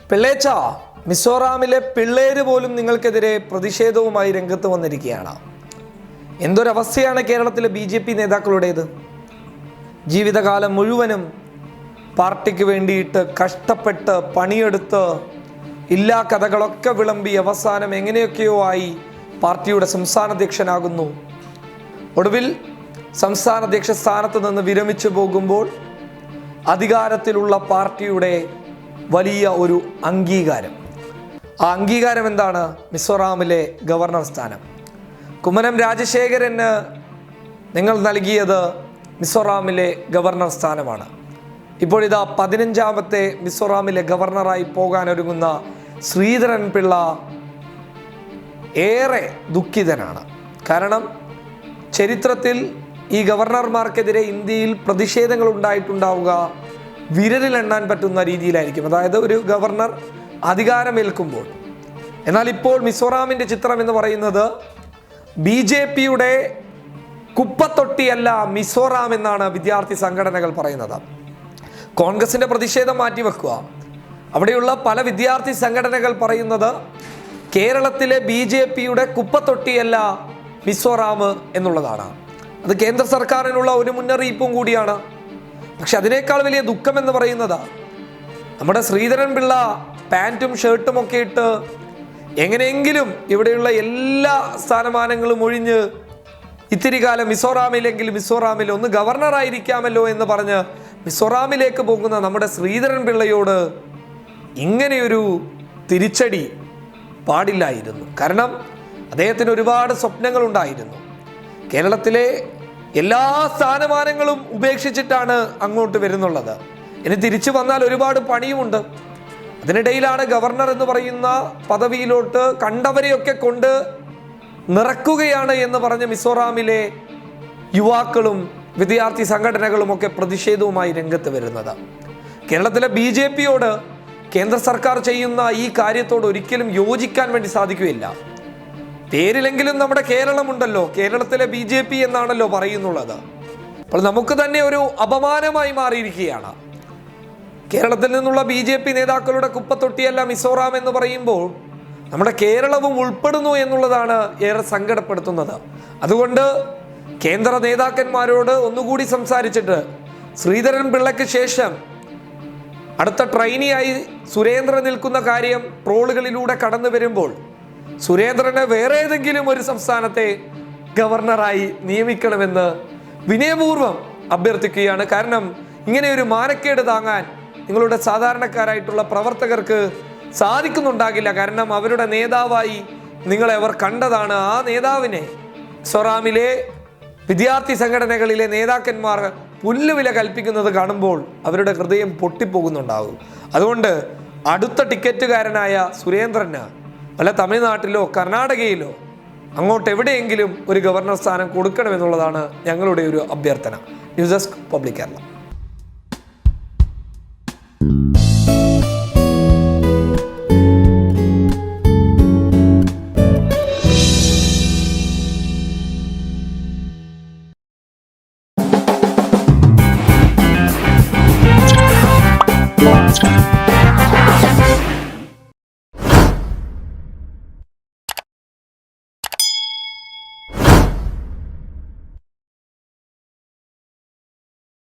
പിള്ളേച്ച, മിസോറാമിലെ പിള്ളേര് പോലും നിങ്ങൾക്കെതിരെ പ്രതിഷേധവുമായി രംഗത്ത് വന്നിരിക്കുകയാണ്. എന്തൊരവസ്ഥയാണ് കേരളത്തിലെ BJP നേതാക്കളുടേത്. ജീവിതകാലം മുഴുവനും പാർട്ടിക്ക് വേണ്ടിയിട്ട് കഷ്ടപ്പെട്ട് പണിയെടുത്ത് ഇല്ലാ കഥകളൊക്കെ വിളമ്പി അവസാനം എങ്ങനെയൊക്കെയോ ആയി പാർട്ടിയുടെ സംസ്ഥാന അധ്യക്ഷനാകുന്നു. ഒടുവിൽ സംസ്ഥാന അധ്യക്ഷ സ്ഥാനത്ത് നിന്ന് വിരമിച്ചു പോകുമ്പോൾ അധികാരത്തിലുള്ള പാർട്ടിയുടെ വലിയ ഒരു അംഗീകാരം. ആ അംഗീകാരം എന്താണ്? മിസോറാമിലെ ഗവർണർ സ്ഥാനം. കുമ്മനം രാജശേഖരന് നിങ്ങൾ നൽകിയത് മിസോറാമിലെ ഗവർണർ സ്ഥാനമാണ്. ഇപ്പോഴിതാ 15ാമത്തെ മിസോറാമിലെ ഗവർണറായി പോകാനൊരുങ്ങുന്ന ശ്രീധരൻ പിള്ള ഏറെ ദുഃഖിതനാണ്. കാരണം ചരിത്രത്തിൽ ഈ ഗവർണർമാർക്കെതിരെ ഇന്ത്യയിൽ പ്രതിഷേധങ്ങൾ ഉണ്ടായിട്ടുണ്ടാവുക വിരലിലെണ്ണാൻ പറ്റുന്ന രീതിയിലായിരിക്കും. അതായത് ഒരു ഗവർണർ അധികാരമേൽക്കുമ്പോൾ. എന്നാൽ ഇപ്പോൾ മിസോറാമിൻ്റെ ചിത്രം എന്ന് പറയുന്നത് BJPയുടെ കുപ്പത്തൊട്ടിയല്ല മിസോറാം എന്നാണ് വിദ്യാർത്ഥി സംഘടനകൾ പറയുന്നത്. കോൺഗ്രസിൻ്റെ പ്രതിഷേധം മാറ്റിവെക്കുക. അവിടെയുള്ള പല വിദ്യാർത്ഥി സംഘടനകൾ പറയുന്നത് കേരളത്തിലെ BJPയുടെ കുപ്പത്തൊട്ടിയല്ല മിസോറാം എന്നുള്ളതാണ്. അത് കേന്ദ്ര സർക്കാരിനുള്ള ഒരു മുന്നറിയിപ്പും കൂടിയാണ്. പക്ഷെ അതിനേക്കാൾ വലിയ ദുഃഖം എന്ന് പറയുന്നത് നമ്മുടെ ശ്രീധരൻ പിള്ള പാൻറ്റും ഷർട്ടും ഒക്കെ ഇട്ട് എങ്ങനെയെങ്കിലും ഇവിടെയുള്ള എല്ലാ സ്ഥാനമാനങ്ങളും ഒഴിഞ്ഞ് ഇത്തിരി കാലം മിസോറാമിലെങ്കിൽ മിസോറാമിൽ ഒന്ന് ഗവർണറായിരിക്കാമല്ലോ എന്ന് പറഞ്ഞ് മിസോറാമിലേക്ക് പോകുന്ന നമ്മുടെ ശ്രീധരൻ പിള്ളയോട് ഇങ്ങനെയൊരു തിരിച്ചടി പാടില്ലായിരുന്നു. കാരണം അദ്ദേഹത്തിന് ഒരുപാട് സ്വപ്നങ്ങളുണ്ടായിരുന്നു. കേരളത്തിലെ എല്ലാ സ്ഥാനമാനങ്ങളും ഉപേക്ഷിച്ചിട്ടാണ് അങ്ങോട്ട് വരുന്നുള്ളത്. ഇനി തിരിച്ചു വന്നാൽ ഒരുപാട് പണിയുമുണ്ട്. അതിനിടയിലാണ് ഗവർണർ എന്ന് പറയുന്ന പദവിയിലോട്ട് കണ്ടവരെയൊക്കെ കൊണ്ട് നിറക്കുകയാണ് എന്ന് പറഞ്ഞ് മിസോറാമിലെ യുവാക്കളും വിദ്യാർത്ഥി സംഘടനകളും ഒക്കെ പ്രതിഷേധവുമായി രംഗത്ത് വരുന്നത്. കേരളത്തിലെ BJPയോട് കേന്ദ്ര സർക്കാർ ചെയ്യുന്ന ഈ കാര്യത്തോട് ഒരിക്കലും യോജിക്കാൻ വേണ്ടി സാധിക്കുകയില്ല. പേരിലെങ്കിലും നമ്മുടെ കേരളമുണ്ടല്ലോ, കേരളത്തിലെ BJP എന്നാണല്ലോ പറയുന്നുള്ളത്. അപ്പോൾ നമുക്ക് തന്നെ ഒരു അപമാനമായി മാറിയിരിക്കുകയാണ്. കേരളത്തിൽ നിന്നുള്ള BJP നേതാക്കളുടെ കുപ്പത്തൊട്ടിയല്ല മിസോറാം എന്ന് പറയുമ്പോൾ നമ്മുടെ കേരളവും ഉൾപ്പെടുന്നു എന്നുള്ളതാണ് ഏറെ സങ്കടപ്പെടുത്തുന്നത്. അതുകൊണ്ട് കേന്ദ്ര നേതാക്കന്മാരോട് ഒന്നുകൂടി സംസാരിച്ചിട്ട് ശ്രീധരൻ പിള്ളയ്ക്ക് ശേഷം അടുത്ത ട്രെയിനിയായി സുരേന്ദ്രൻ നിൽക്കുന്ന കാര്യം ട്രോളുകളിലൂടെ കടന്നു വരുമ്പോൾ സുരേന്ദ്രനെ വേറെ ഏതെങ്കിലും ഒരു സംസ്ഥാനത്തെ ഗവർണറായി നിയമിക്കണമെന്ന് വിനയപൂർവ്വം അഭ്യർത്ഥിക്കുകയാണ്. കാരണം ഇങ്ങനെ ഒരു മാനക്കേട് താങ്ങാൻ നിങ്ങളുടെ സാധാരണക്കാരായിട്ടുള്ള പ്രവർത്തകർക്ക് സാധിക്കുന്നുണ്ടാകില്ല. കാരണം അവരുടെ നേതാവായി നിങ്ങളെ അവർ കണ്ടതാണ്. ആ നേതാവിനെ മിസോറാമിലെ വിദ്യാർത്ഥി സംഘടനകളിലെ നേതാക്കന്മാർ പുല്ലുവില കൽപ്പിക്കുന്നത് കാണുമ്പോൾ അവരുടെ ഹൃദയം പൊട്ടിപ്പോകുന്നുണ്ടാകും. അതുകൊണ്ട് അടുത്ത ടിക്കറ്റുകാരനായ സുരേന്ദ്രന് വല്ല തമിഴ്നാട്ടിലോ കർണാടകയിലോ അങ്ങോട്ട് എവിടെയെങ്കിലും ഒരു ഗവർണർ സ്ഥാനം കൊടുക്കണമെന്നുള്ളതാണ് ഞങ്ങളുടെ ഒരു അഭ്യർത്ഥന. News desk public Kerala.